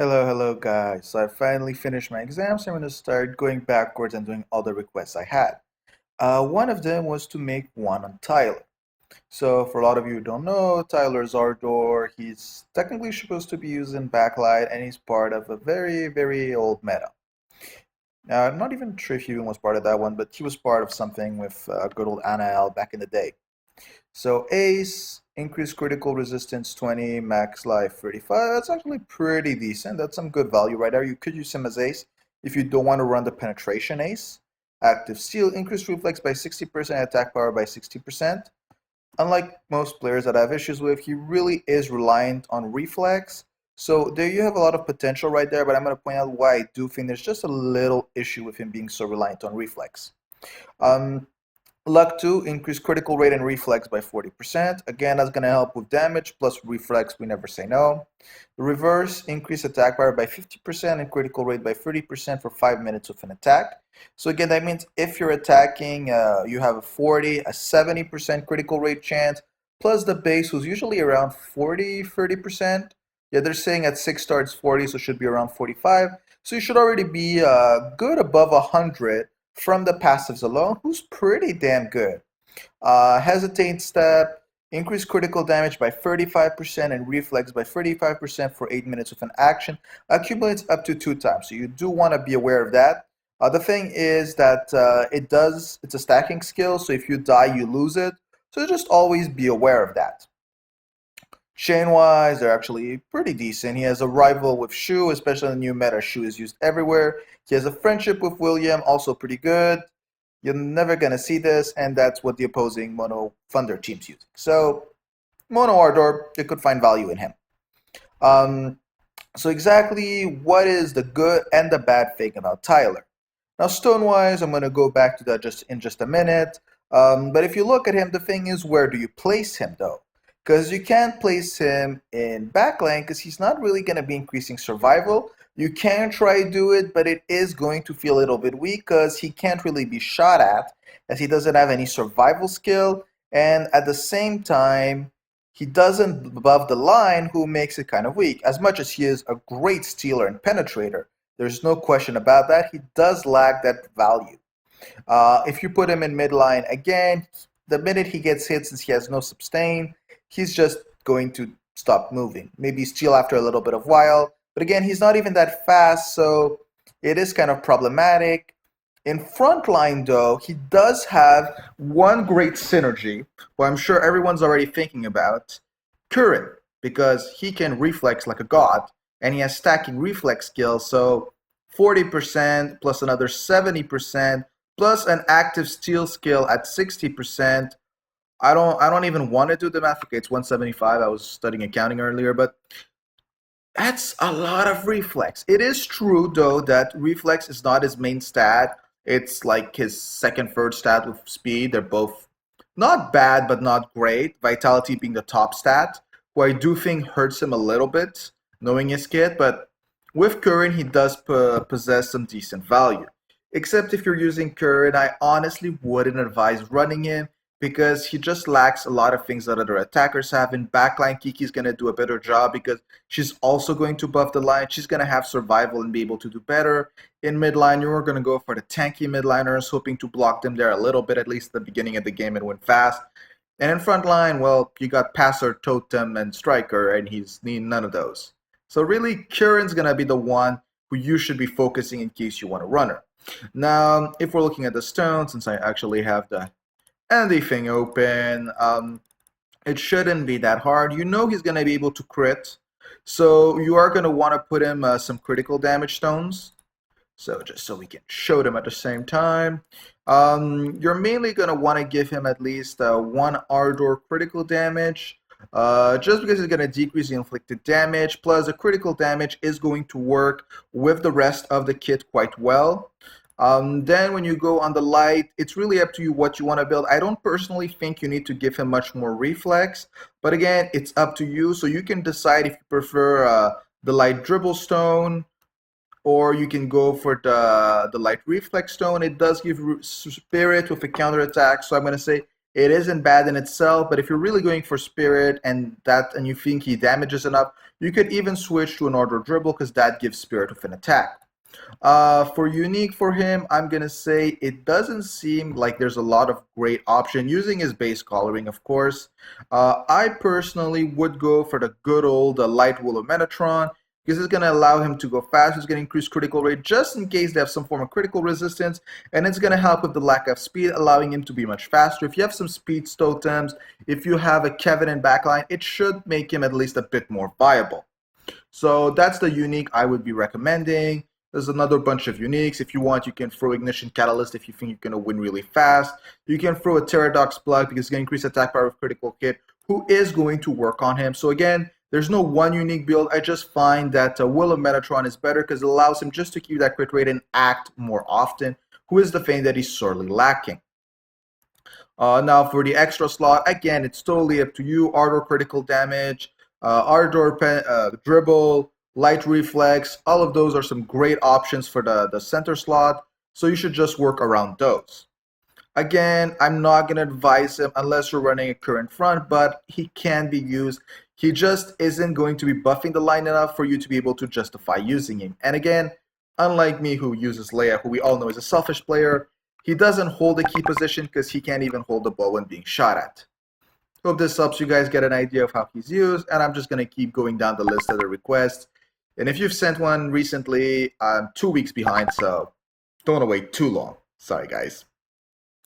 Hello guys. So I finally finished my exams. I'm going to start going backwards and doing all the requests I had. One of them was to make one on Tyler. So for a lot of you who don't know, Tyler's Ardor, he's technically supposed to be using backlight and he's part of a very old meta. Now, I'm not even sure if he even was part of that one, but he was part of something with good old Anael back in the day. So Ace, increased critical resistance 20, max life 35. That's actually pretty decent. That's some good value right there. You could use him as Ace if you don't want to run the penetration Ace. Active Seal, increased reflex by 60%, attack power by 60%. Unlike most players that I have issues with, he really is reliant on reflex. So there you have a lot of potential right there, but I'm going to point out why I do think there's just a little issue with him being so reliant on reflex. Um, Luck 2, increase critical rate and reflex by 40%. Again, that's going to help with damage, plus reflex, we never say no. The reverse, increase attack power by 50% and critical rate by 30% for 5 minutes of an attack. So again, that means if you're attacking, you have a 40, a 70% critical rate chance, plus the base was usually around 40, 30%. Yeah, they're saying at 6 starts 40, so it should be around 45. So you should already be good above 100 from the passives alone, who's pretty damn good. Hesitate step, increase critical damage by 35% and reflex by 35% for 8 minutes of an action, accumulates up to 2 times. So you do want to be aware of that. The thing is that it's a stacking skill, so if you die, you lose it. So just always be aware of that. Chain-wise, they're actually pretty decent. He has a rival with Shu, especially in the new meta. Shu is used everywhere. He has a friendship with William, also pretty good. You're never going to see this, and that's what the opposing Mono Thunder team's using. So, Mono Ardor, you could find value in him. So exactly what is the good and the bad thing about Tyler? Now, stone-wise, I'm going to go back to that just in just a minute. But if you look at him, the thing is, where do you place him, though? Because you can't place him in backlane because he's not really going to be increasing survival. You can try to do it, but it is going to feel a little bit weak because he can't really be shot at as he doesn't have any survival skill. And at the same time, he doesn't above the line, who makes it kind of weak. As much as he is a great stealer and penetrator, there's no question about that. He does lack that value. If you put him in midline, again, the minute he gets hit, since he has no sustain, he's just going to stop moving. Maybe steal after a little bit of while. But again, he's not even that fast, so it is kind of problematic. In frontline, though, he does have one great synergy, who I'm sure everyone's already thinking about, Curran, because he can reflex like a god, and he has stacking reflex skills, so 40% plus another 70% plus an active steal skill at 60%. I don't even want to do the math. Okay, it's 175. I was studying accounting earlier, but that's a lot of reflex. It is true though that reflex is not his main stat. It's like his second, third stat with speed. They're both not bad, but not great. Vitality being the top stat, who I do think hurts him a little bit, knowing his kit. But with Curran, he does possess some decent value. Except if you're using Curran, I honestly wouldn't advise running him because he just lacks a lot of things that other attackers have. In backline, Kiki's going to do a better job because she's also going to buff the line. She's going to have survival and be able to do better. In midline, you're going to go for the tanky midliners, hoping to block them there a little bit, at least at the beginning of the game, and win fast. And in front line, well, you got Passer, Totem, and Striker, and he's none of those. So really, Curran's going to be the one who you should be focusing in case you want a runner. Now, if we're looking at the stone, since I actually have the Andy thing open, it shouldn't be that hard. You know he's going to be able to crit. So you are going to want to put him some critical damage stones. So just so we can show them at the same time. You're mainly going to want to give him at least 1 Ardor critical damage. Just because it's going to decrease the inflicted damage. Plus the critical damage is going to work with the rest of the kit quite well. Then when you go on the light, it's really up to you what you want to build. I don't personally think you need to give him much more reflex, but again, it's up to you. So you can decide if you prefer the light dribble stone, or you can go for the light reflex stone. It does give spirit with a counter attack, so I'm going to say It isn't bad in itself, but if you're really going for Spirit and you think he damages enough, you could even switch to an Ardor Dribble because that gives Spirit with an attack. For unique for him, I'm going to say it doesn't seem like there's a lot of great option using his base coloring, of course. I personally would go for the good old Light Wool of Metatron because it's going to allow him to go fast. It's going to increase critical rate just in case they have some form of critical resistance, and it's going to help with the lack of speed, allowing him to be much faster. If you have some speed totems, if you have a Kevin in backline, it should make him at least a bit more viable. So that's the unique I would be recommending. There's another bunch of uniques. If you want, you can throw Ignition Catalyst if you think you're going to win really fast. You can throw a Pterodox Plug because it's going to increase attack power with Critical Hit, who is going to work on him. So again, there's no one unique build. I just find that Will of Metatron is better because it allows him just to keep that crit rate and act more often, who is the thing that he's sorely lacking. Now for the extra slot, again, it's totally up to you. Ardor critical damage, Ardor dribble, light reflex, all of those are some great options for the center slot, so you should just work around those. Again, I'm not going to advise him unless you're running a current front, but he can be used. He just isn't going to be buffing the line enough for you to be able to justify using him. And again, unlike me who uses Leia, who we all know is a selfish player, he doesn't hold a key position because he can't even hold the ball when being shot at. Hope this helps you guys get an idea of how he's used, and I'm just going to keep going down the list of the requests. And if you've sent one recently, I'm 2 weeks behind, so don't want to wait too long. Sorry, guys.